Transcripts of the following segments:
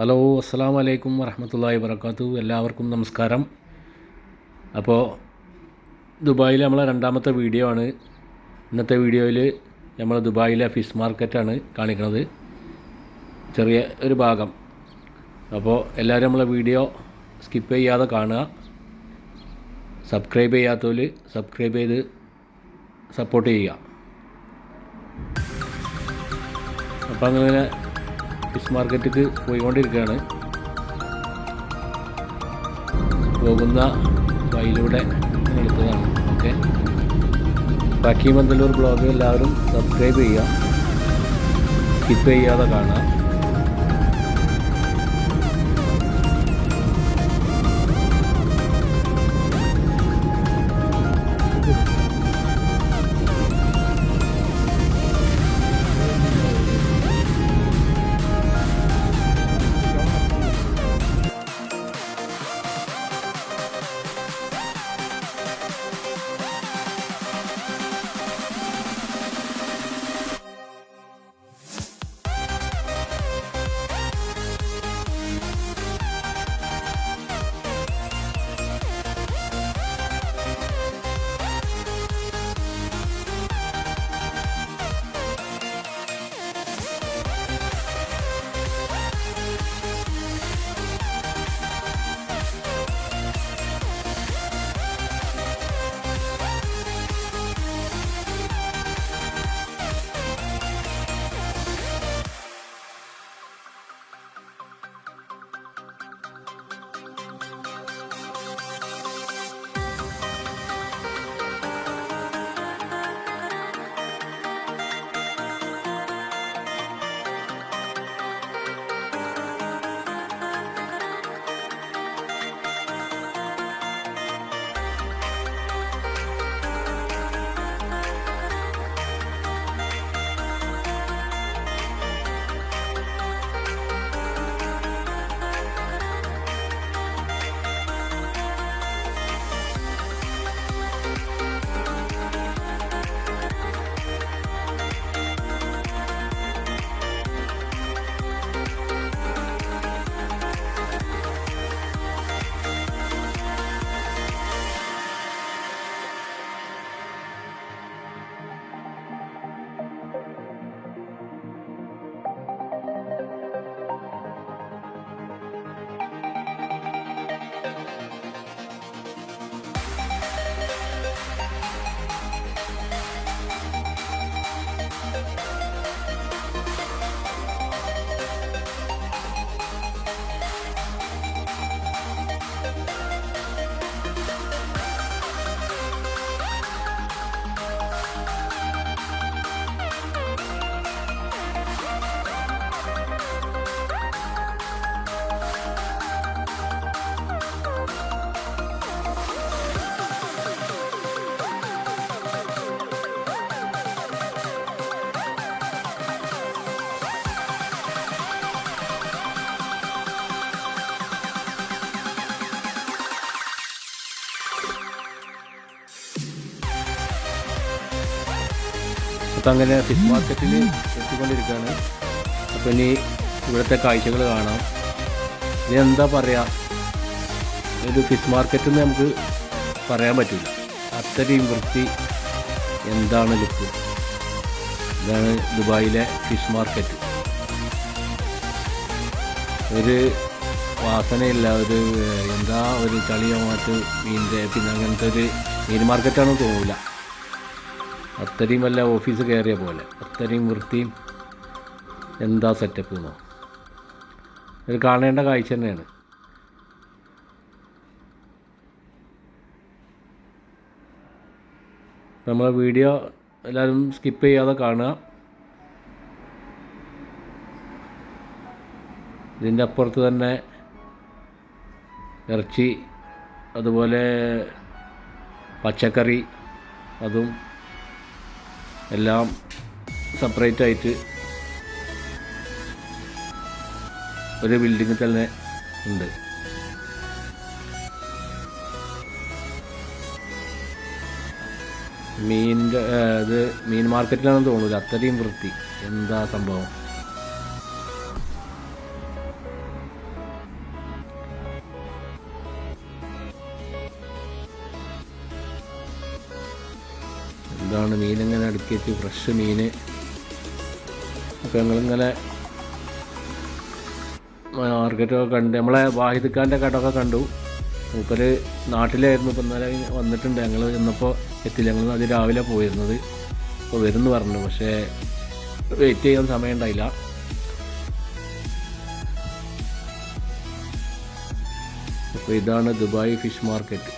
Hello, അസ്സലാമു അലൈക്കും വറഹ്മത്തുള്ളാഹി വബറകാതുഹു. എല്ലാവർക്കും നമസ്കാരം. അപ്പോൾ ദുബായിൽ നമ്മളെ രണ്ടാമത്തെ വീഡിയോ ആണ്. ഇന്നത്തെ വീഡിയോയിൽ നമ്മൾ ദുബായിലെ ഫിഷ് മാർക്കറ്റാണ് കാണിക്കുന്നത്, ചെറിയ ഒരു ഭാഗം. അപ്പോൾ എല്ലാവരും നമ്മളെ വീഡിയോ സ്കിപ്പ് ചെയ്യാതെ കാണുക. സബ്സ്ക്രൈബ് ചെയ്യാത്തവർ സബ്സ്ക്രൈബ് ചെയ്ത് സപ്പോർട്ട് ചെയ്യുക. അപ്പോൾ അങ്ങനെ ഫിഷ് മാർക്കറ്റിക്ക് പോയിക്കൊണ്ടിരിക്കുകയാണ്. പോകുന്ന വഴിയിലൂടെ എടുത്തതാണ്. ഓക്കെ, ബാക്കി മന്ദലൂർ ബ്ലോഗ് എല്ലാവരും സബ്സ്ക്രൈബ് ചെയ്യുക, സ്കിപ്പ് ചെയ്യാതെ കാണുക. അപ്പോൾ അങ്ങനെ ഫിഷ് മാർക്കറ്റിൽ എത്തിക്കൊണ്ടിരിക്കുകയാണ്. അപ്പോൾ ഇനി ഇവിടുത്തെ കാഴ്ചകൾ കാണാം. ഇനി എന്താ പറയുക, ഒരു ഫിഷ് മാർക്കറ്റ് നമുക്ക് പറയാൻ പറ്റില്ല, അത്രയും വൃത്തി. എന്താണ് ലുക്ക്. ഇതാണ് ദുബായിലെ ഫിഷ് മാർക്കറ്റ്. ഒരു വാസനയില്ല, ഒരു എന്താ ഒരു ചളിയോ മറ്റ് മീനിൻ്റെ പിന്നെ അങ്ങനത്തെ ഒരു മീൻ മാർക്കറ്റാണെന്ന് തോന്നില്ല. അത്രയും വല്ല ഓഫീസ് കയറിയ പോലെ, അത്രയും വൃത്തിയും എന്താ സെറ്റപ്പ് എന്നോ. ഇത് കാണേണ്ട കാഴ്ച തന്നെയാണ്. നമ്മളെ വീഡിയോ എല്ലാവരും സ്കിപ്പ് ചെയ്യാതെ കാണുക. ഇതിൻ്റെ അപ്പുറത്ത് തന്നെ ഇറച്ചി, അതുപോലെ പച്ചക്കറി, അതും എല്ലാം സെപ്പറേറ്റ് ആയിട്ട് ഒരു ബിൽഡിങ്ങിൽ തന്നെ ഉണ്ട്. മീനിൻ്റെ ഇത് മീൻ മാർക്കറ്റിലാണെന്ന് തോന്നില്ല, അത്രയും വൃത്തി. എന്താ സംഭവം. ഇതാണ് മീനിങ്ങനെ അടുക്കി വെച്ച് ഫ്രഷ് മീൻ. അപ്പോൾ ഞങ്ങളിങ്ങനെ മാർക്കറ്റൊക്കെ കണ്ട് നമ്മളെ വാഹിദ്ഖാൻ്റെ കടയൊക്കെ കണ്ടു. മൂപ്പര് നാട്ടിലായിരുന്നു. ഇപ്പോൾ ഇന്നലെ വന്നിട്ടുണ്ട്. ഞങ്ങൾ ചെന്നപ്പോൾ എത്തില്ല. ഞങ്ങൾ അത് രാവിലെ പോയിരുന്നത്. അപ്പോൾ വരുമെന്ന് പറഞ്ഞു, പക്ഷേ വെയിറ്റ് ചെയ്യാൻ സമയം ഉണ്ടായില്ല. അപ്പോൾ ഇതാണ് ദുബായ് ഫിഷ് മാർക്കറ്റ്.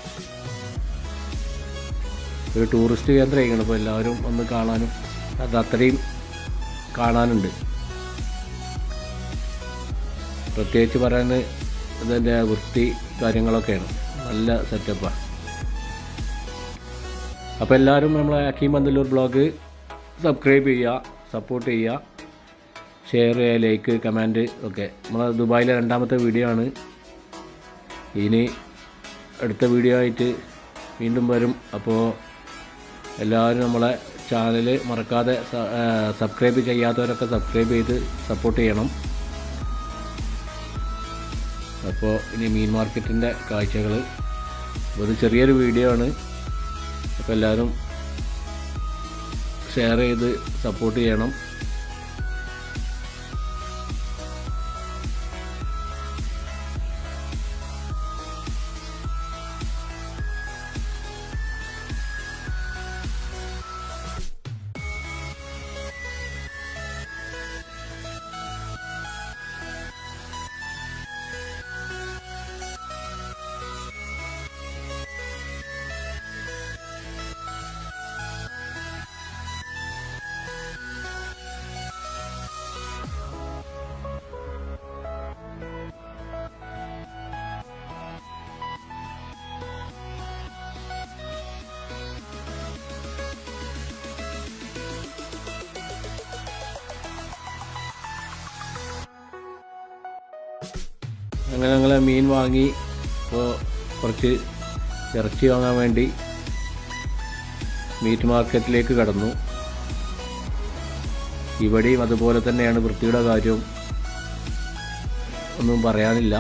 ഒരു ടൂറിസ്റ്റ് കേന്ദ്രമായിരിക്കണം. അപ്പോൾ എല്ലാവരും ഒന്ന് കാണാനും അത് അത്രയും കാണാനുണ്ട്. പ്രത്യേകിച്ച് പറയാൻ ഇതിൻ്റെ വൃത്തി കാര്യങ്ങളൊക്കെയാണ്. നല്ല സെറ്റപ്പാണ്. അപ്പോൾ എല്ലാവരും നമ്മളെ ഹക്കീം പന്തല്ലൂർ ബ്ലോഗ് സബ്സ്ക്രൈബ് ചെയ്യുക, സപ്പോർട്ട് ചെയ്യുക, ഷെയർ ചെയ്യുക, ലൈക്ക്, കമൻറ്റ് ഒക്കെ. നമ്മളെ ദുബായിലെ രണ്ടാമത്തെ വീഡിയോ ആണ്. ഇനി അടുത്ത വീഡിയോ ആയിട്ട് വീണ്ടും വരും. അപ്പോൾ എല്ലാവരും നമ്മളെ ചാനൽ മറക്കാതെ സബ്സ്ക്രൈബ് ചെയ്യാത്തവരൊക്കെ സബ്സ്ക്രൈബ് ചെയ്ത് സപ്പോർട്ട് ചെയ്യണം. അപ്പോൾ ഇനി മീൻ മാർക്കറ്റിൻ്റെ കാഴ്ചകൾ. ഒരു ചെറിയൊരു വീഡിയോ ആണ്. അപ്പോൾ എല്ലാവരും ഷെയർ ചെയ്ത് സപ്പോർട്ട് ചെയ്യണം. അങ്ങനെ ഞങ്ങൾ മീൻ വാങ്ങി. ഇപ്പോൾ കുറച്ച് ഇറച്ചി വാങ്ങാൻ വേണ്ടി മീറ്റ് മാർക്കറ്റിലേക്ക് കടന്നു. ഇവിടെയും അതുപോലെ തന്നെയാണ്. വൃത്തിയുടെ കാര്യവും ഒന്നും പറയാനില്ല.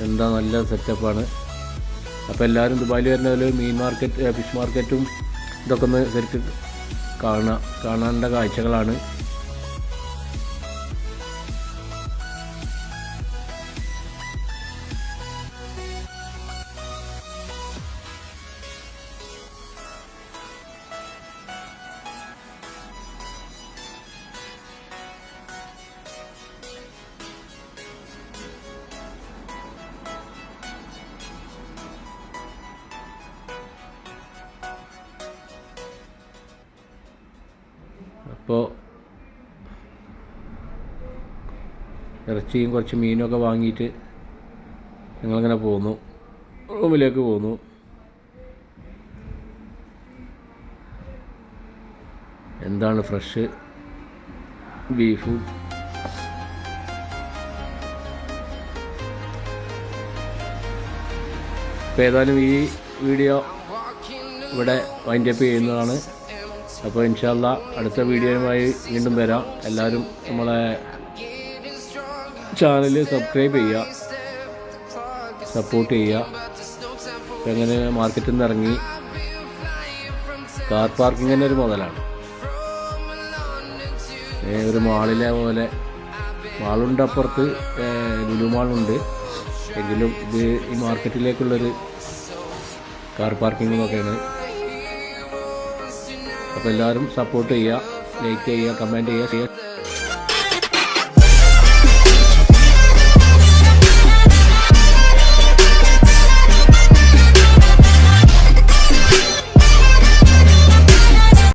എന്താ നല്ല സെറ്റപ്പാണ്. അപ്പോൾ എല്ലാവരും ദുബായിൽ വരുന്നവർ മീൻ മാർക്കറ്റ്, ഫിഷ് മാർക്കറ്റും ഇതൊക്കെ ഒന്ന് ശരിക്കും കാണേണ്ട കാഴ്ചകളാണ്. അപ്പോൾ ഇറച്ചിയും കുറച്ച് മീനൊക്കെ വാങ്ങിയിട്ട് ഞങ്ങളിങ്ങനെ പോന്നു, റൂമിലേക്ക് പോന്നു. എന്താണ് ഫ്രഷ് ബീഫും. അപ്പോൾ ഏതായാലും ഈ വീഡിയോ ഇവിടെ വൈൻഡപ്പ് ചെയ്യുന്നതാണ്. അപ്പോൾ ഇൻഷാ അല്ലാ അടുത്ത വീഡിയോയുമായി വീണ്ടും വരാം. എല്ലാവരും നമ്മളെ ചാനൽ സബ്സ്ക്രൈബ് ചെയ്യുക, സപ്പോർട്ട് ചെയ്യുക. അപ്പോൾ എങ്ങനെ മാർക്കറ്റിൽ നിന്ന് ഇറങ്ങി കാർ പാർക്കിങ്ങിൻ്റെ ഒരു മുതലാണ്. ഒരു മാളിലെ പോലെ മാളുണ്ട്, അപ്പുറത്ത് ലുലു മാളുണ്ട്. എങ്കിലും ഇത് ഈ മാർക്കറ്റിലേക്കുള്ളൊരു കാർ പാർക്കിങ്ങൊക്കെയാണ്. അപ്പോൾ എല്ലാവരും സപ്പോർട്ട് ചെയ്യുക, ലൈക്ക് ചെയ്യുക, കമൻറ്റ് ചെയ്യുക, ഷെയർ